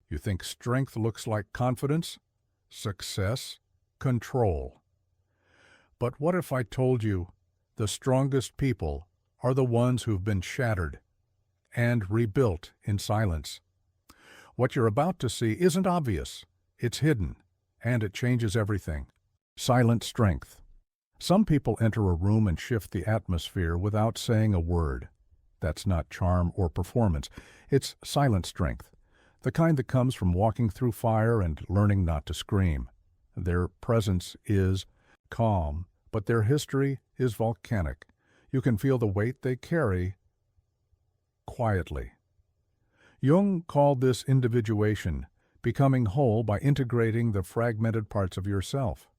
You think strength looks like confidence, success, control. But what if I told you the strongest people are the ones who've been shattered and rebuilt in silence? What you're about to see isn't obvious, it's hidden, and it changes everything. Silent strength. Some people enter a room and shift the atmosphere without saying a word. That's not charm or performance. It's silent strength, the kind that comes from walking through fire and learning not to scream. Their presence is calm, but their history is volcanic. You can feel the weight they carry quietly. Jung called this individuation, becoming whole by integrating the fragmented parts of yourself.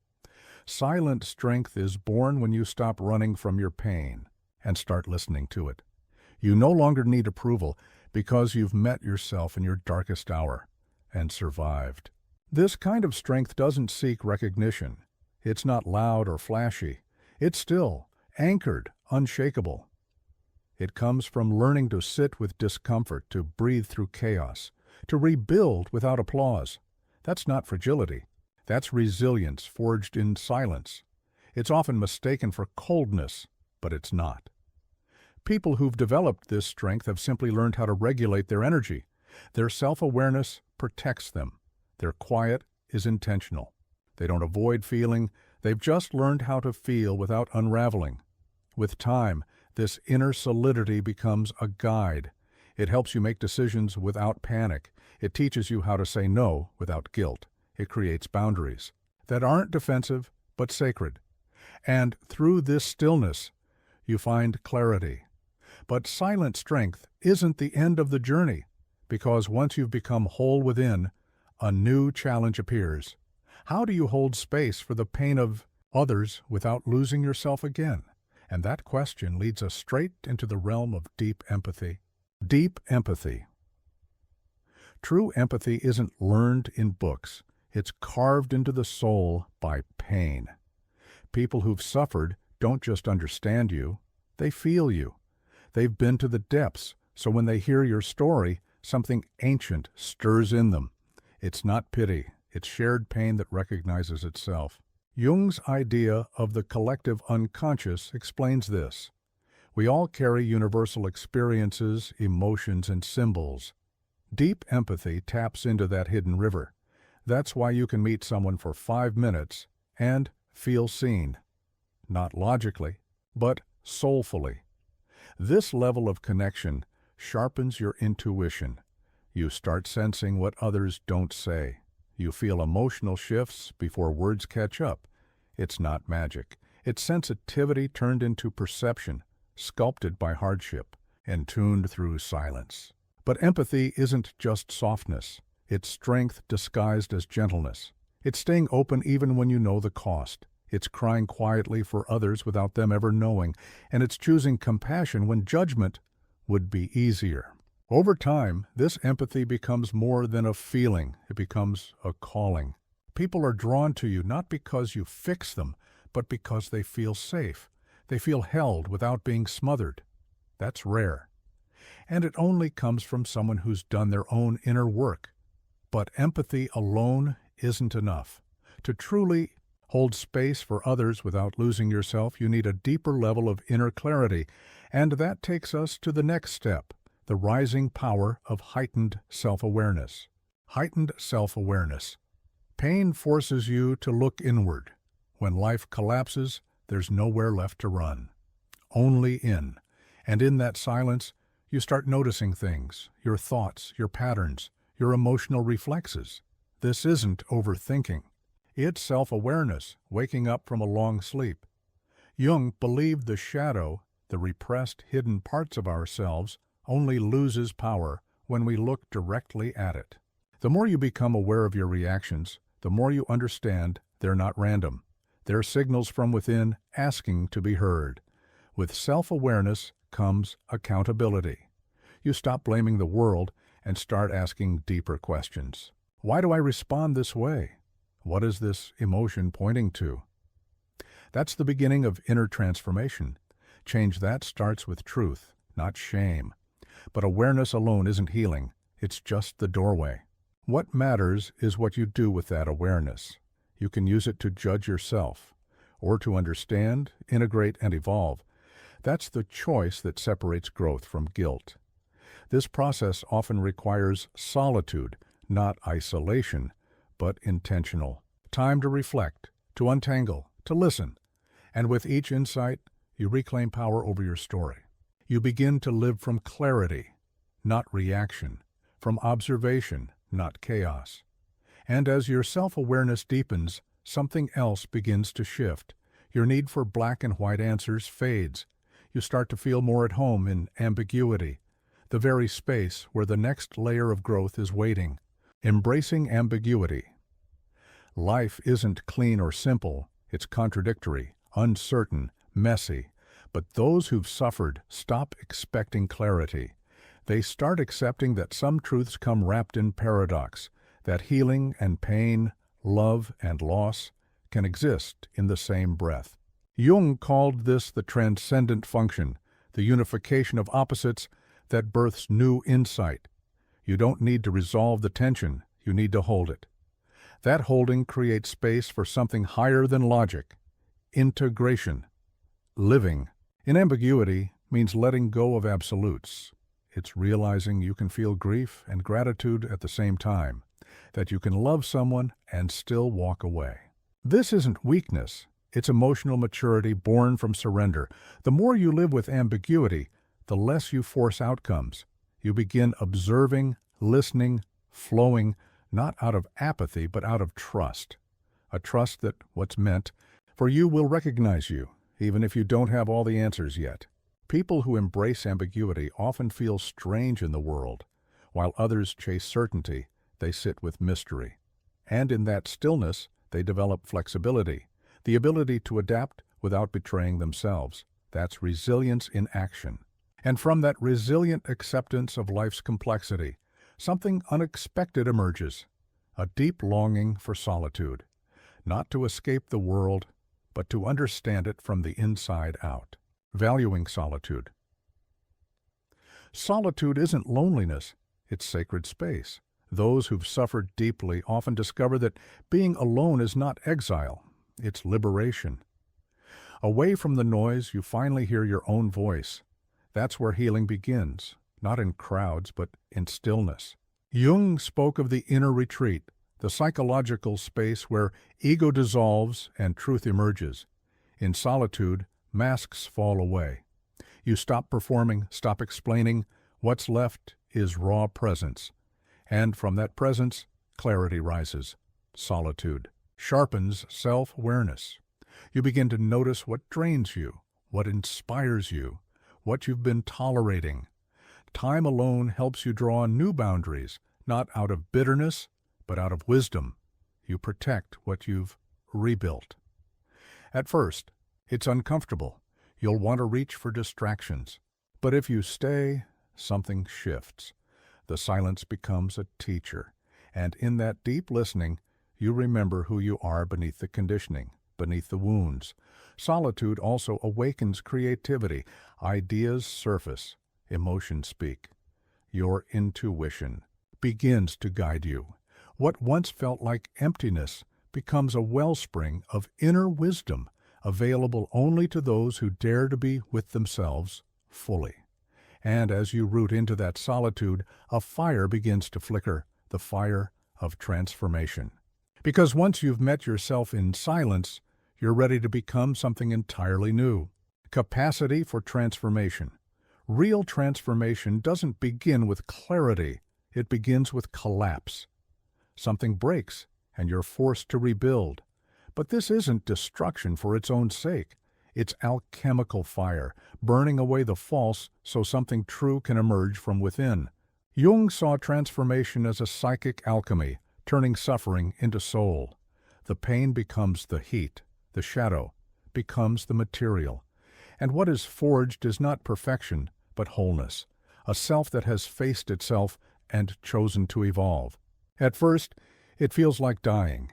Silent strength is born when you stop running from your pain and start listening to it. You no longer need approval because you've met yourself in your darkest hour and survived. This kind of strength doesn't seek recognition. It's not loud or flashy. It's still, anchored, unshakable. It comes from learning to sit with discomfort, to breathe through chaos, to rebuild without applause. That's not fragility. That's resilience forged in silence. It's often mistaken for coldness, but it's not. People who've developed this strength have simply learned how to regulate their energy. Their self-awareness protects them. Their quiet is intentional. They don't avoid feeling. They've just learned how to feel without unraveling. With time, this inner solidity becomes a guide. It helps you make decisions without panic. It teaches you how to say no without guilt. It creates boundaries that aren't defensive, but sacred. And through this stillness, you find clarity. But silent strength isn't the end of the journey, because once you've become whole within, a new challenge appears. How do you hold space for the pain of others without losing yourself again? And that question leads us straight into the realm of deep empathy. Deep empathy. True empathy isn't learned in books. It's carved into the soul by pain. People who've suffered don't just understand you, they feel you. They've been to the depths, so when they hear your story, something ancient stirs in them. It's not pity, it's shared pain that recognizes itself. Jung's idea of the collective unconscious explains this. We all carry universal experiences, emotions, and symbols. Deep empathy taps into that hidden river. That's why you can meet someone for 5 minutes and feel seen. Not logically, but soulfully. This level of connection sharpens your intuition. You start sensing what others don't say. You feel emotional shifts before words catch up. It's not magic. It's sensitivity turned into perception, sculpted by hardship, and tuned through silence. But empathy isn't just softness. It's strength disguised as gentleness. It's staying open even when you know the cost. It's crying quietly for others without them ever knowing, and it's choosing compassion when judgment would be easier. Over time, this empathy becomes more than a feeling. It becomes a calling. People are drawn to you not because you fix them, but because they feel safe. They feel held without being smothered. That's rare. And it only comes from someone who's done their own inner work. But empathy alone isn't enough. To truly hold space for others without losing yourself, you need a deeper level of inner clarity. And that takes us to the next step, the rising power of heightened self-awareness. Heightened self-awareness. Pain forces you to look inward. When life collapses, there's nowhere left to run. Only in. And in that silence, you start noticing things, your thoughts, your patterns, your emotional reflexes. This isn't overthinking. It's self-awareness, waking up from a long sleep. Jung believed the shadow, the repressed, hidden parts of ourselves, only loses power when we look directly at it. The more you become aware of your reactions, the more you understand they're not random. They're signals from within asking to be heard. With self-awareness comes accountability. You stop blaming the world and start asking deeper questions. Why do I respond this way? What is this emotion pointing to? That's the beginning of inner transformation. Change that starts with truth, not shame. But awareness alone isn't healing. It's just the doorway. What matters is what you do with that awareness. You can use it to judge yourself, or to understand, integrate, and evolve. That's the choice that separates growth from guilt. This process often requires solitude, not isolation, but intentional. Time to reflect, to untangle, to listen. And with each insight, you reclaim power over your story. You begin to live from clarity, not reaction, from observation, not chaos. And as your self-awareness deepens, something else begins to shift. Your need for black and white answers fades. You start to feel more at home in ambiguity, the very space where the next layer of growth is waiting. Embracing ambiguity. Life isn't clean or simple. It's contradictory, uncertain, messy. But those who've suffered stop expecting clarity. They start accepting that some truths come wrapped in paradox, that healing and pain, love and loss can exist in the same breath. Jung called this the transcendent function, the unification of opposites that births new insight. You don't need to resolve the tension, you need to hold it. That holding creates space for something higher than logic, integration, living. In ambiguity means letting go of absolutes. It's realizing you can feel grief and gratitude at the same time, that you can love someone and still walk away. This isn't weakness, it's emotional maturity born from surrender. The more you live with ambiguity, the less you force outcomes. You begin observing, listening, flowing, not out of apathy, but out of trust. A trust that what's meant for you will recognize you, even if you don't have all the answers yet. People who embrace ambiguity often feel strange in the world. While others chase certainty, they sit with mystery. And in that stillness, they develop flexibility, the ability to adapt without betraying themselves. That's resilience in action. And from that resilient acceptance of life's complexity, something unexpected emerges, a deep longing for solitude, not to escape the world, but to understand it from the inside out. Valuing solitude. Solitude isn't loneliness, it's sacred space. Those who've suffered deeply often discover that being alone is not exile, it's liberation. Away from the noise, you finally hear your own voice. That's where healing begins, not in crowds, but in stillness. Jung spoke of the inner retreat, the psychological space where ego dissolves and truth emerges. In solitude, masks fall away. You stop performing, stop explaining. What's left is raw presence. And from that presence, clarity rises. Solitude sharpens self-awareness. You begin to notice what drains you, what inspires you, what you've been tolerating. Time alone helps you draw new boundaries, not out of bitterness, but out of wisdom. You protect what you've rebuilt. At first, it's uncomfortable. You'll want to reach for distractions. But if you stay, something shifts. The silence becomes a teacher. And in that deep listening, you remember who you are beneath the conditioning, beneath the wounds. Solitude also awakens creativity. Ideas surface. Emotions speak. Your intuition begins to guide you. What once felt like emptiness becomes a wellspring of inner wisdom, available only to those who dare to be with themselves fully. And as you root into that solitude, a fire begins to flicker, the fire of transformation. Because once you've met yourself in silence, you're ready to become something entirely new. Capacity for transformation. Real transformation doesn't begin with clarity, it begins with collapse. Something breaks, and you're forced to rebuild. But this isn't destruction for its own sake. It's alchemical fire, burning away the false so something true can emerge from within. Jung saw transformation as a psychic alchemy, turning suffering into soul. The pain becomes the heat, the shadow becomes the material. And what is forged is not perfection, but wholeness, a self that has faced itself and chosen to evolve. At first, it feels like dying.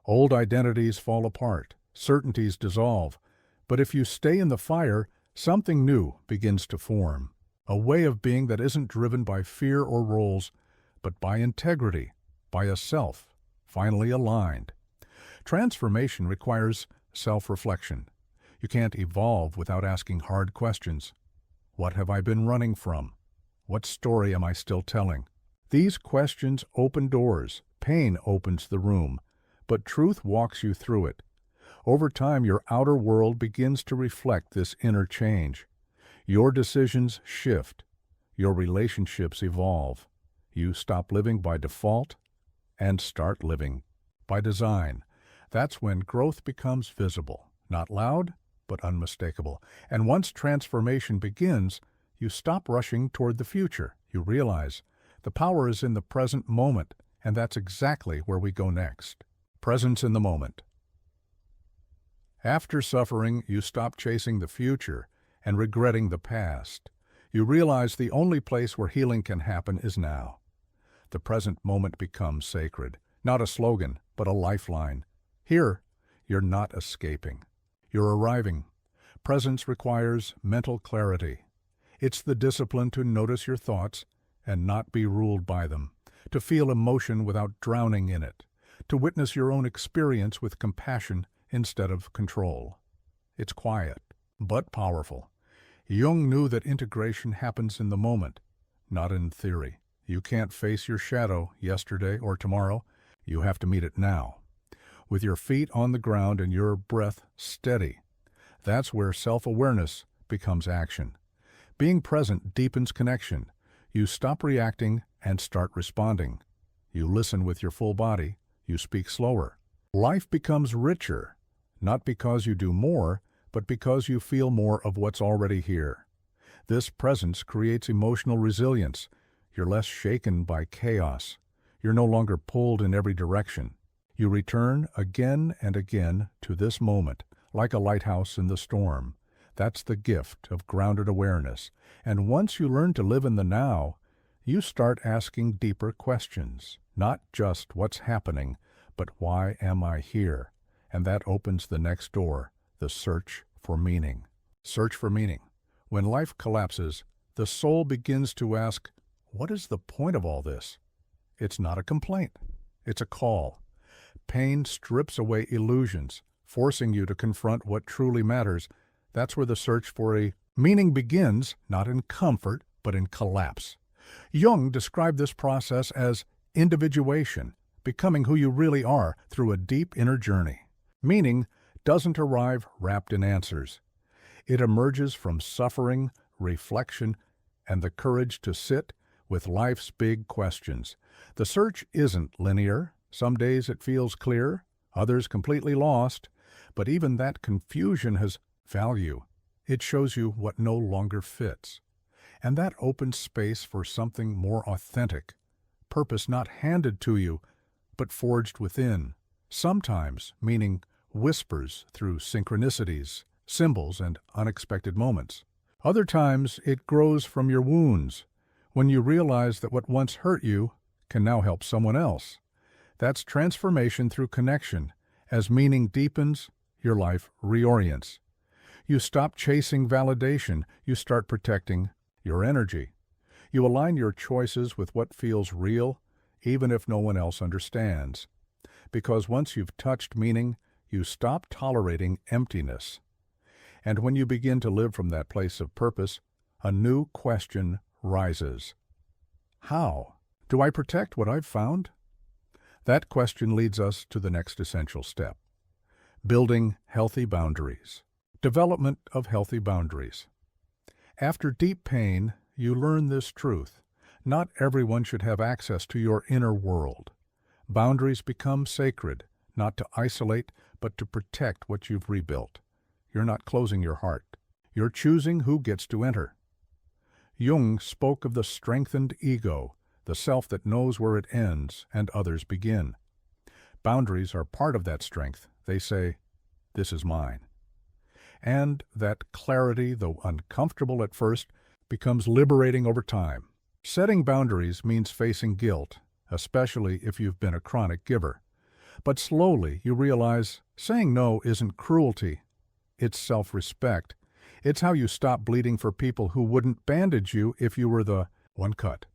Old identities fall apart, certainties dissolve. But if you stay in the fire, something new begins to form. A way of being that isn't driven by fear or roles, but by integrity, by a self finally aligned. Transformation requires self-reflection. You can't evolve without asking hard questions. What have I been running from? What story am I still telling? These questions open doors. Pain opens the room, but truth walks you through it. Over time, your outer world begins to reflect this inner change. Your decisions shift. Your relationships evolve. You stop living by default and start living by design. That's when growth becomes visible, not loud, but unmistakable. And once transformation begins, you stop rushing toward the future. You realize the power is in the present moment, and that's exactly where we go next. Presence in the moment. After suffering, you stop chasing the future and regretting the past. You realize the only place where healing can happen is now. The present moment becomes sacred, not a slogan, but a lifeline. Here, you're not escaping. You're arriving. Presence requires mental clarity. It's the discipline to notice your thoughts and not be ruled by them, to feel emotion without drowning in it, to witness your own experience with compassion instead of control. It's quiet, but powerful. Jung knew that integration happens in the moment, not in theory. You can't face your shadow yesterday or tomorrow. You have to meet it now, with your feet on the ground and your breath steady. That's where self-awareness becomes action. Being present deepens connection. You stop reacting and start responding. You listen with your full body. You speak slower. Life becomes richer, not because you do more, but because you feel more of what's already here. This presence creates emotional resilience. You're less shaken by chaos. You're no longer pulled in every direction. You return again and again to this moment, like a lighthouse in the storm. That's the gift of grounded awareness. And once you learn to live in the now, you start asking deeper questions. Not just what's happening, but why am I here? And that opens the next door, the search for meaning. Search for meaning. When life collapses, the soul begins to ask, what is the point of all this? It's not a complaint. It's a call. Pain strips away illusions, forcing you to confront what truly matters. That's where the search for a meaning begins, not in comfort, but in collapse. Jung described this process as individuation, becoming who you really are through a deep inner journey. Meaning doesn't arrive wrapped in answers. It emerges from suffering, reflection, and the courage to sit with life's big questions. The search isn't linear. Some days it feels clear, others completely lost, but even that confusion has value. It shows you what no longer fits. And that opens space for something more authentic. Purpose not handed to you, but forged within. Sometimes meaning whispers through synchronicities, symbols, and unexpected moments. Other times it grows from your wounds, when you realize that what once hurt you can now help someone else. That's transformation through connection. As meaning deepens, your life reorients. You stop chasing validation. You start protecting your energy. You align your choices with what feels real, even if no one else understands. Because once you've touched meaning, you stop tolerating emptiness. And when you begin to live from that place of purpose, a new question rises. How do I protect what I've found? That question leads us to the next essential step. Building healthy boundaries. Development of healthy boundaries. After deep pain, you learn this truth. Not everyone should have access to your inner world. Boundaries become sacred, not to isolate, but to protect what you've rebuilt. You're not closing your heart. You're choosing who gets to enter. Jung spoke of the strengthened ego, the self that knows where it ends and others begin. Boundaries are part of that strength. They say, this is mine. And that clarity, though uncomfortable at first, becomes liberating over time. Setting boundaries means facing guilt, especially if you've been a chronic giver. But slowly you realize saying no isn't cruelty. It's self-respect. It's how you stop bleeding for people who wouldn't bandage you if you were the one cut.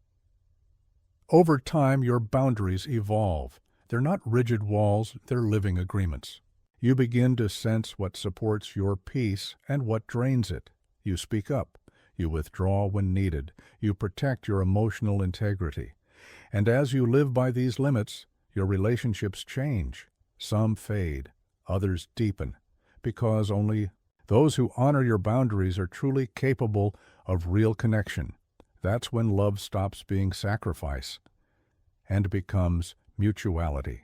Over time, your boundaries evolve. They're not rigid walls, they're living agreements. You begin to sense what supports your peace and what drains it. You speak up. You withdraw when needed. You protect your emotional integrity. And as you live by these limits, your relationships change. Some fade, others deepen, because only those who honor your boundaries are truly capable of real connection. That's when love stops being sacrifice and becomes mutuality.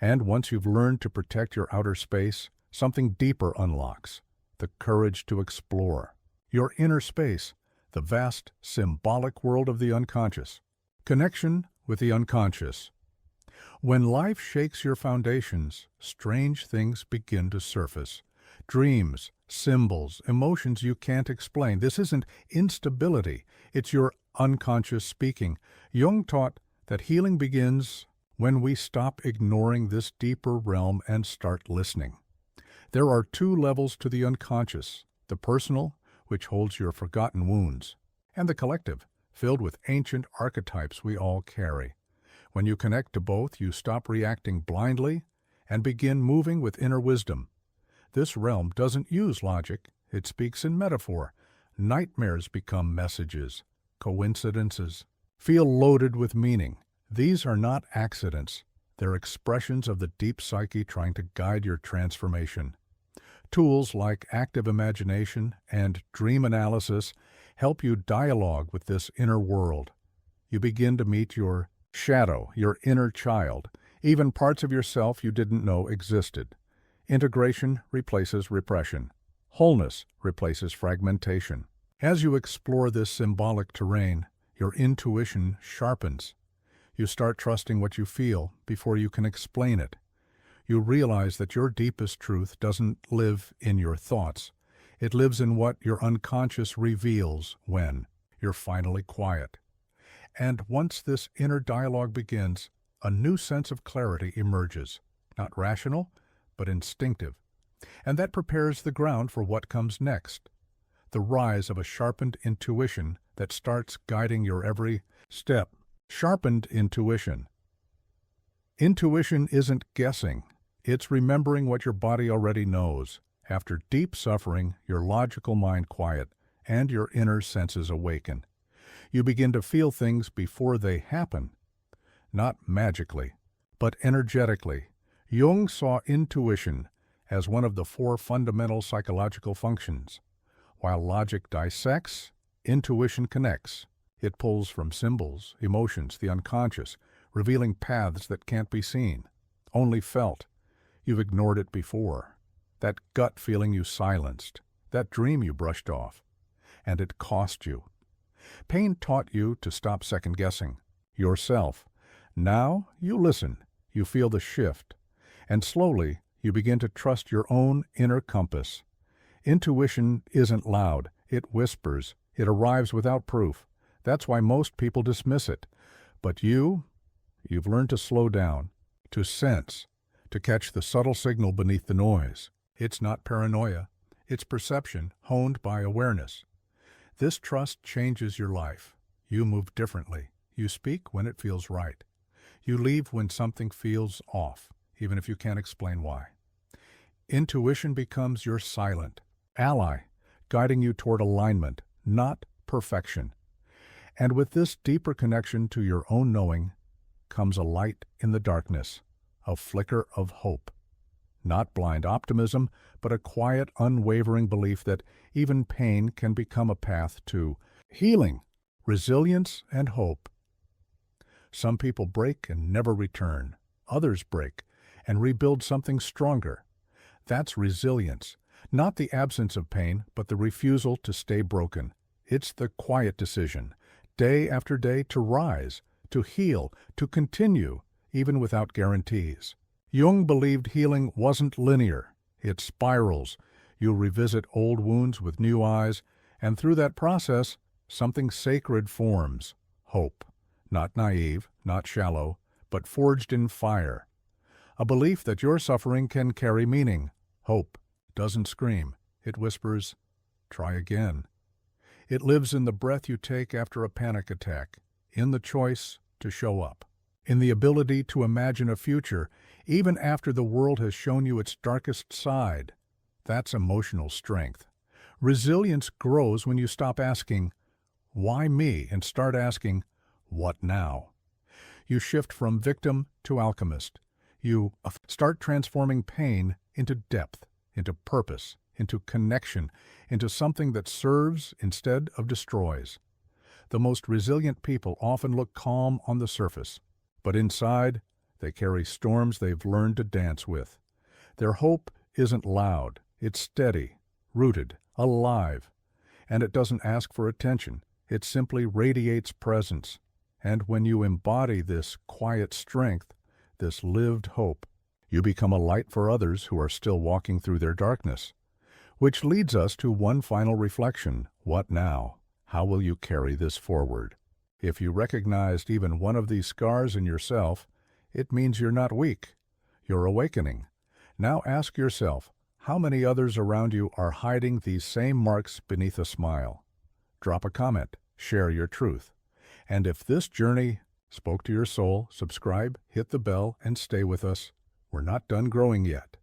And once you've learned to protect your outer space, something deeper unlocks, the courage to explore. Your inner space, the vast symbolic world of the unconscious. Connection with the unconscious. When life shakes your foundations, strange things begin to surface. Dreams, symbols, emotions you can't explain. This isn't instability, it's your unconscious speaking. Jung taught that healing begins when we stop ignoring this deeper realm and start listening. There are two levels to the unconscious: the personal, which holds your forgotten wounds, and the collective, filled with ancient archetypes we all carry. When you connect to both, you stop reacting blindly and begin moving with inner wisdom. This realm doesn't use logic, it speaks in metaphor. Nightmares become messages, coincidences, feel loaded with meaning. These are not accidents, they're expressions of the deep psyche trying to guide your transformation. Tools like active imagination and dream analysis help you dialogue with this inner world. You begin to meet your shadow, your inner child, even parts of yourself you didn't know existed. Integration replaces repression. Wholeness replaces fragmentation. As you explore this symbolic terrain, your intuition sharpens. You start trusting what you feel before you can explain it. You realize that your deepest truth doesn't live in your thoughts. It lives in what your unconscious reveals when you're finally quiet. And once this inner dialogue begins, a new sense of clarity emerges, not rational, but instinctive. And that prepares the ground for what comes next, the rise of a sharpened intuition that starts guiding your every step. Sharpened intuition. Intuition isn't guessing. It's remembering what your body already knows. After deep suffering, your logical mind quiet and your inner senses awaken. You begin to feel things before they happen, not magically, but energetically. Jung saw intuition as one of the four fundamental psychological functions. While logic dissects, intuition connects. It pulls from symbols, emotions, the unconscious, revealing paths that can't be seen, only felt. You've ignored it before. That gut feeling you silenced, that dream you brushed off, and it cost you. Pain taught you to stop second-guessing yourself. Now you listen, you feel the shift, and slowly you begin to trust your own inner compass. Intuition isn't loud, it whispers, it arrives without proof. That's why most people dismiss it. But you've learned to slow down, to sense, to catch the subtle signal beneath the noise. It's not paranoia, it's perception honed by awareness. This trust changes your life. You move differently. You speak when it feels right. You leave when something feels off, even if you can't explain why. Intuition becomes your silent ally, guiding you toward alignment, not perfection. And with this deeper connection to your own knowing comes a light in the darkness, a flicker of hope. Not blind optimism, but a quiet, unwavering belief that even pain can become a path to healing, resilience, and hope. Some people break and never return. Others break and rebuild something stronger. That's resilience, not the absence of pain, but the refusal to stay broken. It's the quiet decision, day after day, to rise, to heal, to continue, even without guarantees. Jung believed healing wasn't linear. It spirals. You revisit old wounds with new eyes, and through that process, something sacred forms. Hope. Not naive, not shallow, but forged in fire. A belief that your suffering can carry meaning. Hope doesn't scream. It whispers, try again. It lives in the breath you take after a panic attack, in the choice to show up, in the ability to imagine a future even after the world has shown you its darkest side. That's emotional strength. Resilience grows when you stop asking, "Why me?" and start asking, "What now?" You shift from victim to alchemist. You start transforming pain into depth, into purpose, into connection, into something that serves instead of destroys. The most resilient people often look calm on the surface, but inside, they carry storms they've learned to dance with. Their hope isn't loud, it's steady, rooted, alive, and it doesn't ask for attention. It simply radiates presence. And when you embody this quiet strength, this lived hope, you become a light for others who are still walking through their darkness. Which leads us to one final reflection. What now? How will you carry this forward? If you recognized even one of these scars in yourself, it means you're not weak. You're awakening. Now ask yourself, how many others around you are hiding these same marks beneath a smile? Drop a comment, share your truth. And if this journey spoke to your soul, subscribe, hit the bell, and stay with us. We're not done growing yet.